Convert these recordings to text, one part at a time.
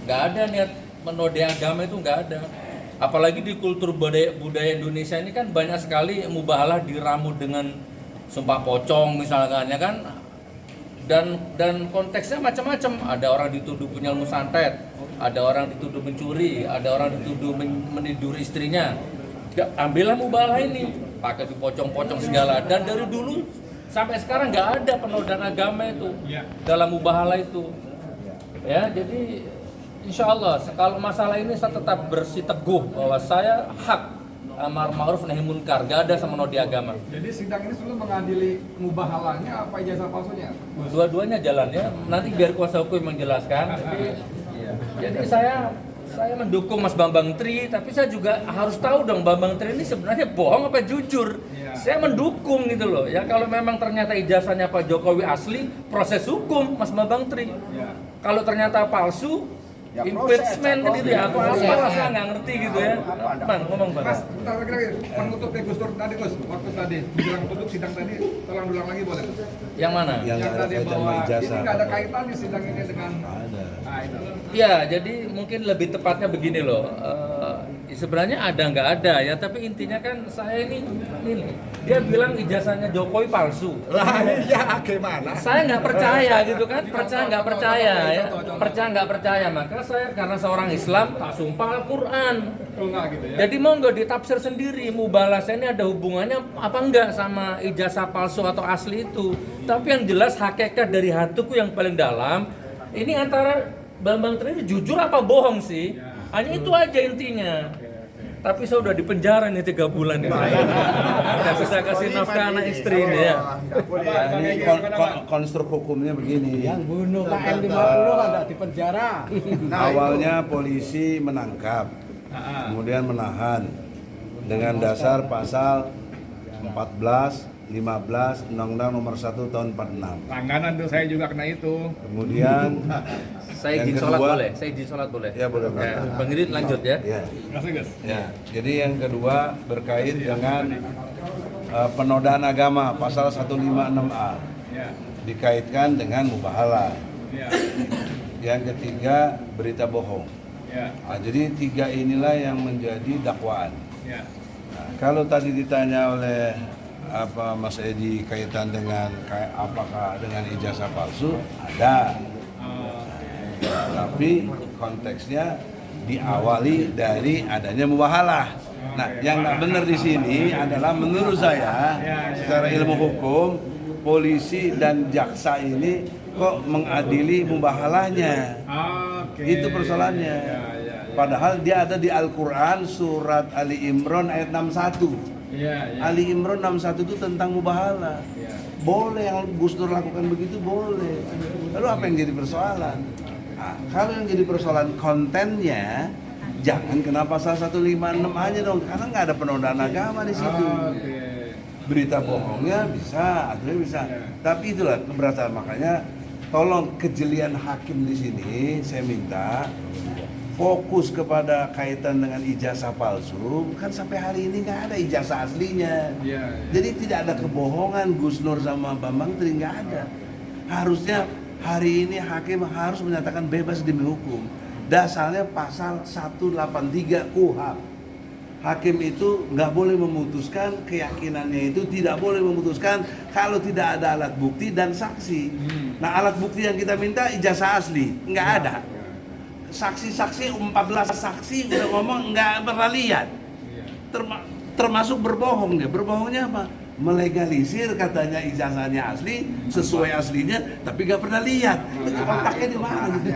nggak ada niat menodai agama itu, nggak ada. Apalagi di kultur budaya Indonesia ini kan banyak sekali mubahalah diramu dengan sumpah pocong misalkan ya kan, dan konteksnya macam-macam. Ada orang dituduh punya ilmu santet, ada orang dituduh mencuri, ada orang dituduh menidur istrinya. Ambillah mubahalah ini pakai dipocong-pocong segala, dan dari dulu sampai sekarang nggak ada penodaan agama itu dalam mubahalah itu ya. Jadi insya Allah kalau masalah ini saya tetap bersiteguh bahwa saya hak amar ma'ruf nahi munkar, gak ada sama nodi agama. Jadi sidang ini sebelum mengadili mubahalahnya apa ijazah palsunya? Dua-duanya jalan ya. Nanti biar kuasa hukum menjelaskan. Jadi saya mendukung Mas Bambang Tri, tapi saya juga harus tahu dong Bambang Tri ini sebenarnya bohong apa jujur. Saya mendukung gitu loh. Ya kalau memang ternyata ijazahnya Pak Jokowi asli, proses hukum Mas Bambang Tri. Kalau ternyata palsu, ya, impeachment gitu ya, apa saya nggak ngerti gitu ya. Bang, ngomong Bang. Mas, bentar lagi, penutup Gus Dur tadi Gus, waktu tadi bilang tutup sidang tadi, tolong ulang lagi boleh? Yang mana? Yang tadi bahwa ini nggak ada kaitan di sidang ini dengan. Ada. Nah, itu. Ya, jadi mungkin lebih tepatnya begini loh. Sebenarnya ada nggak ada ya, tapi intinya kan saya ini dia bilang ijazahnya Jokowi palsu. Lah ya gimana? Saya nggak percaya gitu kan, percaya nggak percaya ya, percaya nggak percaya. Maka saya karena seorang Islam tak sumpah Al-Quran. Gitu ya. Jadi mau nggak ditafsir sendiri, mubahalah ini ada hubungannya apa enggak sama ijazah palsu atau asli itu. Tapi yang jelas hakikat dari hatiku yang paling dalam, ini antara Bambang Tri jujur apa bohong sih? Hanya itu aja intinya. Tapi saya udah di penjara nih 3 bulan ini. Nggak bisa kasih nafkah anak istri ini ya. Ini konstruk hukumnya begini. Yang bunuh KM50 ada di penjara. Awalnya polisi menangkap, kemudian menahan dengan dasar pasal 14, 15 Undang-Undang Nomor 1 Tahun 46. Langganan tuh saya juga kena itu. Kemudian Saya yang izin sholat kedua- boleh? Saya izin sholat boleh? Ya boleh. Ya, Bang Irit lanjut ya. Ya. Masuk Gus. Ya. Jadi yang kedua berkait dengan penodaan agama pasal 156A Ya. dikaitkan dengan mubahalah. Ya. Yang ketiga berita bohong. Ya. Nah, jadi 3 inilah yang menjadi dakwaan. Ya. Nah, kalau tadi ditanya oleh Mas Edi kaitan dengan apakah dengan ijazah palsu, ada. Tapi konteksnya diawali dari adanya mubahalah. Nah, yang nggak benar di sini adalah menurut saya secara ilmu hukum polisi dan jaksa ini kok mengadili mubahalahnya. Itu persoalannya. Padahal dia ada di Al-Quran surat Ali Imran ayat 61. Ali Imran 61 itu tentang mubahalah. Boleh yang Gus Dur lakukan begitu, boleh. Lalu apa yang jadi persoalan? Nah, kalau yang jadi persoalan kontennya, jangan kena pasal 156 aja dong, karena nggak ada penodaan agama di situ. Berita bohongnya bisa, akhirnya bisa. Tapi itulah keberatan, makanya tolong kejelian hakim di sini saya minta fokus kepada kaitan dengan ijazah palsu. Kan sampai hari ini nggak ada ijazah aslinya. Jadi tidak ada kebohongan Gus Nur sama Bambang Tri, nggak ada. Harusnya hari ini hakim harus menyatakan bebas demi hukum. Dasarnya pasal 183 KUHP. Hakim itu nggak boleh memutuskan, keyakinannya itu tidak boleh memutuskan kalau tidak ada alat bukti dan saksi. Nah, alat bukti yang kita minta ijazah asli, nggak ada. Saksi-saksi 14 saksi udah ngomong nggak pernah lihat. Termasuk berbohong dia. Berbohongnya apa? Melegalisir katanya ijazahnya asli, sesuai aslinya, tapi nggak pernah lihat. Otaknya di mana gitu?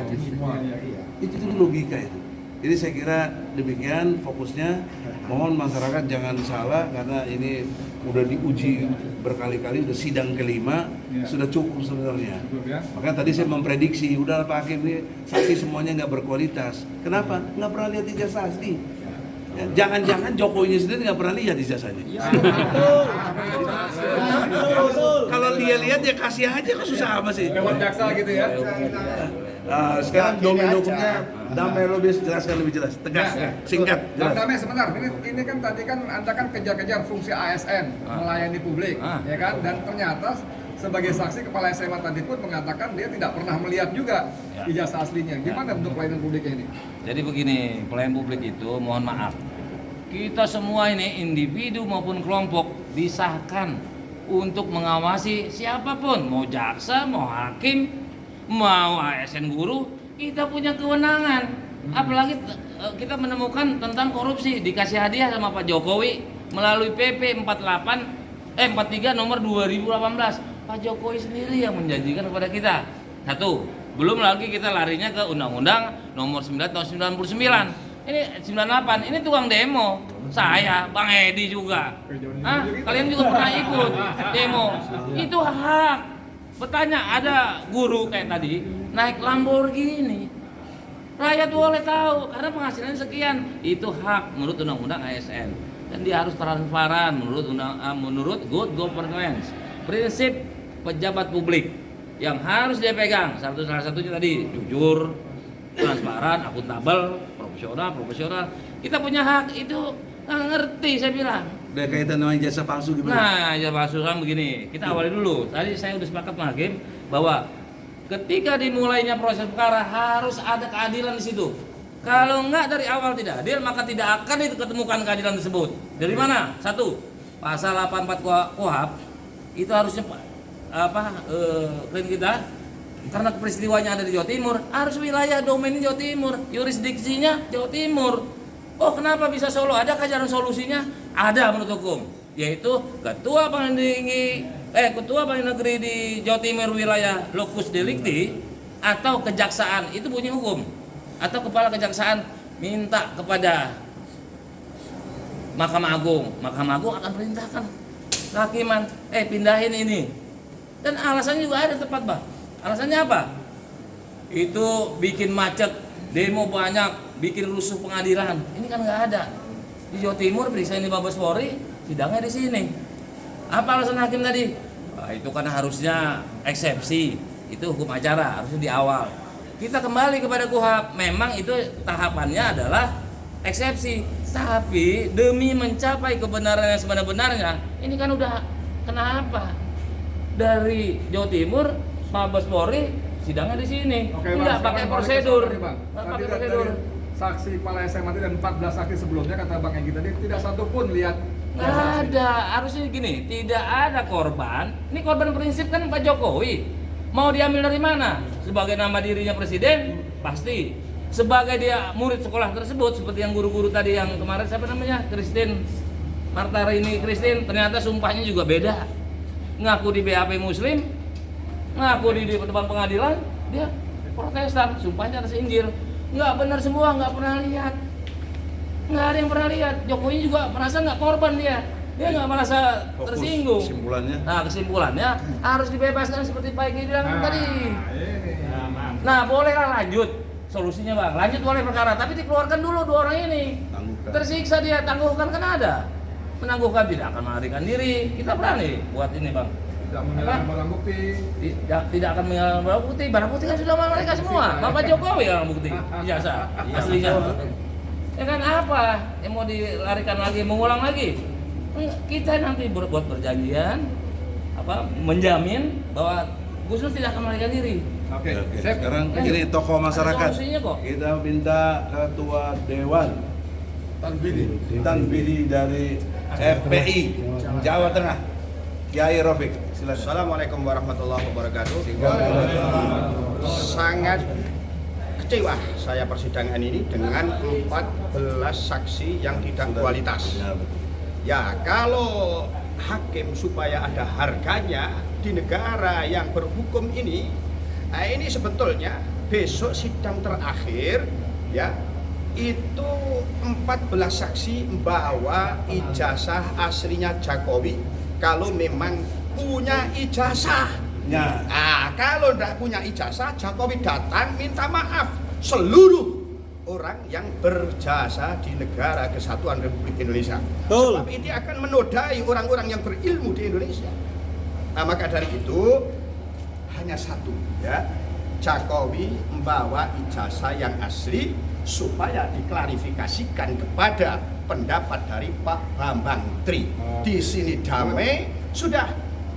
Itu logika itu. Jadi saya kira demikian fokusnya. Mohon masyarakat jangan salah karena ini udah diuji berkali-kali, udah sidang kelima, sudah cukup sebenarnya. Makanya tadi saya memprediksi, udah Pak Hakim ini saksi semuanya nggak berkualitas. Kenapa? Nggak pernah lihat ijazah asli. Ya, jangan-jangan Jokowinya sendiri nggak pernah lihat ijazahnya. Kalau dia lihat ya kasih aja, kok susah apa sih? Lewat jaksa gitu ya. Nah, sekarang domain hukumnya Damai lo bisa jelaskan lebih jelas, tegas, singkat, Bang jelas. Damai sebentar, ini kan tadi kan Anda kan kejar-kejar fungsi ASN melayani publik, ya kan? Dan ternyata sebagai saksi kepala SMA tadi pun mengatakan dia tidak pernah melihat juga Ya. ijazah aslinya. Gimana bentuk pelayanan publiknya ini? Jadi begini, pelayan publik itu mohon maaf, kita semua ini individu maupun kelompok disahkan untuk mengawasi siapapun, mau jaksa, mau hakim, mau ASN guru, kita punya kewenangan. Apalagi kita menemukan tentang korupsi, dikasih hadiah sama Pak Jokowi melalui PP 43 nomor 2018. Pak Jokowi sendiri yang menjanjikan kepada kita. Satu, belum lagi kita larinya ke Undang-Undang nomor 9 tahun 99. Ini 98, ini tukang demo. Saya, Bang Edi juga. Hah? Kalian juga pernah ikut demo. Itu hak. Bertanya, ada guru kayak tadi naik Lamborghini. Rakyat boleh tahu karena penghasilannya sekian. Itu hak menurut Undang-Undang ASN. Dan dia harus transparan menurut good governance. Prinsip pejabat publik yang harus dia pegang salah satunya tadi jujur, transparan, akuntabel, profesional. Kita punya hak itu nggak ngerti saya bilang. Udah kaitan dengan jasa palsu gimana? Nah, ya palsu kan begini. Kita awali dulu. Tadi saya udah sepakat sama hakim bahwa ketika dimulainya proses perkara harus ada keadilan di situ. Kalau enggak dari awal tidak adil, maka tidak akan diketemukan keadilan tersebut. Dari mana? Satu, pasal 84 KUHP itu harusnya klaim kita karena peristiwanya ada di Jawa Timur, harus wilayah domainnya Jawa Timur, yurisdiksinya Jawa Timur. Oh, kenapa bisa Solo? Adakah jalan solusinya? Ada menurut hukum, yaitu ketua pengadilan negeri di Jawa Timur wilayah locus delicti atau kejaksaan, itu bunyi hukum. Atau kepala kejaksaan minta kepada Mahkamah Agung akan perintahkan kehakiman, pindahin ini. Dan alasannya juga ada tepat, Bang. Alasannya apa? Itu bikin macet, demo banyak, bikin rusuh pengadilan. Ini kan nggak ada. Di Jawa Timur periksa di Mabes Polri, sidangnya di sini. Apa alasan hakim tadi? Itu kan harusnya eksepsi. Itu hukum acara, harusnya di awal. Kita kembali kepada KUHP. Memang itu tahapannya adalah eksepsi. Tapi demi mencapai kebenaran yang sebenar-benarnya, ini kan udah kenapa? Dari Jawa Timur, Mabes Polri, sidangnya di sini. Oke, Enggak Bang, pakai sekarang prosedur. balik ke Bang. Nggak Tadi pakai dari prosedur. saksi kepala SMA tadi dan 14 saksi sebelumnya kata Bang Egy tadi tidak satu pun lihat Nggak ada, harusnya gini, tidak ada korban. Ini korban prinsip kan Pak Jokowi. Mau diambil dari mana? Sebagai nama dirinya presiden, pasti. Sebagai dia murid sekolah tersebut, seperti yang guru-guru tadi yang kemarin siapa namanya? Christine Martarini Christine, ternyata sumpahnya juga beda. Ngaku di BAP Muslim, ngaku di depan pengadilan, dia Protestan, sumpahnya atas Injil. Nggak benar semua, nggak pernah lihat. Nggak ada yang pernah lihat. Jokowi juga merasa nggak korban dia nggak merasa tersinggung. Kesimpulannya? Nah, kesimpulannya harus dibebaskan seperti Pak Egy bilang tadi. Nah, bolehlah lanjut solusinya, Bang. Lanjut boleh perkara, tapi dikeluarkan dulu dua orang ini. Tangguhkan. Tersiksa dia, tangguhkan kan ada. Menangguhkan tidak akan melarikan diri. Kita berani buat ini, Bang. tidak menghilangkan barang bukti. Tidak akan menghilangkan barang bukti. Barang bukti kan sudah mereka semua. Bapak Jokowi yang bukti. Ijazah aslinya. Ya kan apa yang mau dilarikan lagi, mengulang lagi? Kita nanti buat perjanjian menjamin bahwa Gus Nur tidak akan melarikan diri. Oke. Oke, Sip. sekarang ini tokoh masyarakat. Ada solusinya kok. Kita minta ketua dewan Tanfidi dari FPI Jawa Tengah, Kiai Rafiq. Silakan. Assalamualaikum warahmatullahi wabarakatuh. Sangat kecewa saya persidangan ini dengan 14 saksi yang tidak kualitas. Ya, betul. Ya, kalau hakim supaya ada harganya di negara yang berhukum ini, nah ini sebetulnya besok sidang terakhir ya, itu 14 saksi membawa ijazah aslinya Jokowi kalau memang punya ijazah. Ya. Nah, kalau tidak punya ijazah, Jokowi datang minta maaf seluruh orang yang berjasa di negara kesatuan Republik Indonesia. Sebab ini akan menodai orang-orang yang berilmu di Indonesia. Nah, maka dari itu hanya satu ya, Jokowi membawa ijazah yang asli supaya diklarifikasikan kepada pendapat dari Pak Bambang Tri. Di sini damai sudah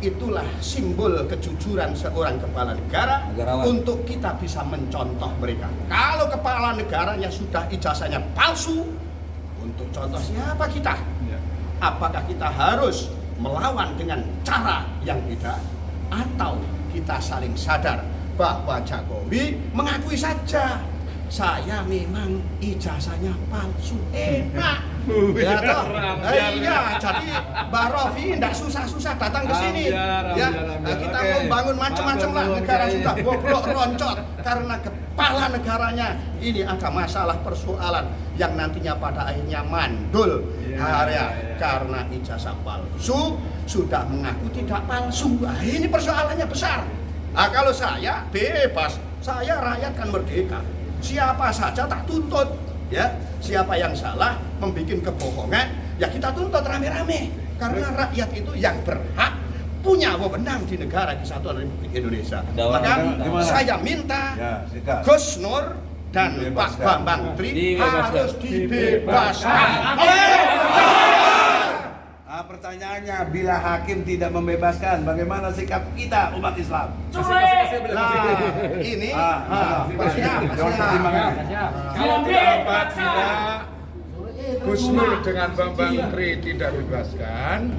itulah simbol kejujuran seorang kepala negara untuk kita bisa mencontoh mereka. Kalau kepala negaranya sudah ijazahnya palsu, untuk contoh siapa kita? Apakah kita harus melawan dengan cara yang beda? Atau kita saling sadar bahwa Jokowi mengakui saja, saya memang ijazahnya palsu, enak. Ya toh, iya. Jadi Mbak Rofi tidak susah-susah datang ke sini. Ya, kita mau bangun macam-macam lah. Negara sudah bobrok roncot karena kepala negaranya ini ada masalah persoalan yang nantinya pada akhirnya mandul karena ijazah palsu sudah mengaku tidak palsu. Nah, ini persoalannya besar. Nah, kalau saya bebas, saya rakyat kan merdeka. Siapa saja tak tuntut, ya. Siapa yang salah membuat kebohongan, ya kita tuntut rame-rame. Karena rakyat itu yang berhak punya wewenang di negara Kesatuan Republik Indonesia. Maka saya minta Gus Nur dan Pak Bambang Tri harus dibebaskan. Pertanyaannya, bila hakim tidak membebaskan, bagaimana sikap kita umat Islam? Nah, ini Apabila Gus Nur dengan Bambang Tri tidak bebaskan,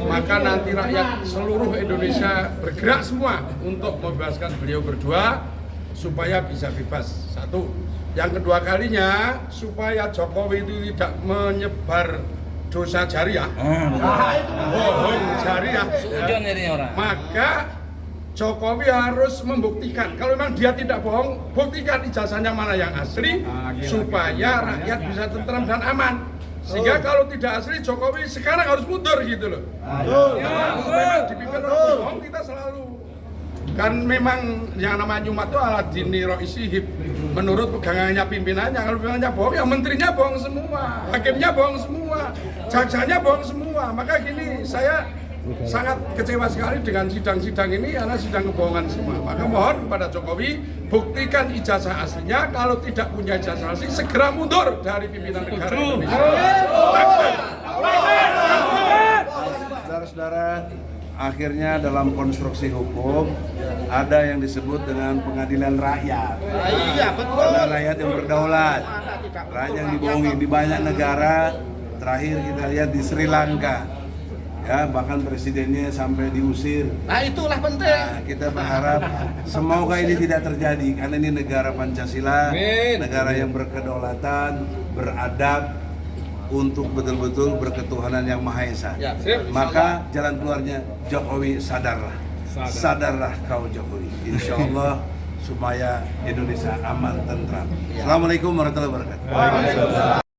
maka nanti rakyat seluruh Indonesia bergerak semua untuk membebaskan beliau berdua supaya bisa bebas. Satu. Yang kedua kalinya, supaya Jokowi itu tidak menyebar dosa jariah, bohong jariah, maka Jokowi harus membuktikan kalau memang dia tidak bohong, buktikan ijazahnya mana yang asli supaya rakyat bisa tentram dan aman. Sehingga kalau tidak asli, Jokowi sekarang harus mundur gitu loh. Memang dipimpin orang bohong, kita selalu kan memang yang namanya umat itu ala dini ro'isihib menurut pegangannya pimpinannya. Kalau pimpinannya bohong, ya menterinya bohong semua, hakimnya bohong semua, jaksanya bohong semua. Maka gini, saya sangat kecewa sekali dengan sidang-sidang ini karena sidang kebohongan semua. Maka mohon kepada Jokowi, buktikan ijazah aslinya. Kalau tidak punya ijazah asli, segera mundur dari pimpinan negara Indonesia. Saudara-saudara, akhirnya dalam konstruksi hukum ada yang disebut dengan pengadilan rakyat. Iya, betul. Ada rakyat yang berdaulat, rakyat yang dibohongi di banyak negara. Terakhir kita lihat di Sri Lanka, ya bahkan presidennya sampai diusir. Nah, itulah penting. Nah, kita berharap semoga ini tidak terjadi karena ini negara Pancasila, negara yang berkedaulatan, beradab, untuk betul-betul berketuhanan yang Maha Esa. Maka jalan keluarnya Jokowi sadarlah. Sadarlah kau Jokowi. Insya Allah supaya Indonesia aman, tentram. Assalamualaikum warahmatullahi wabarakatuh.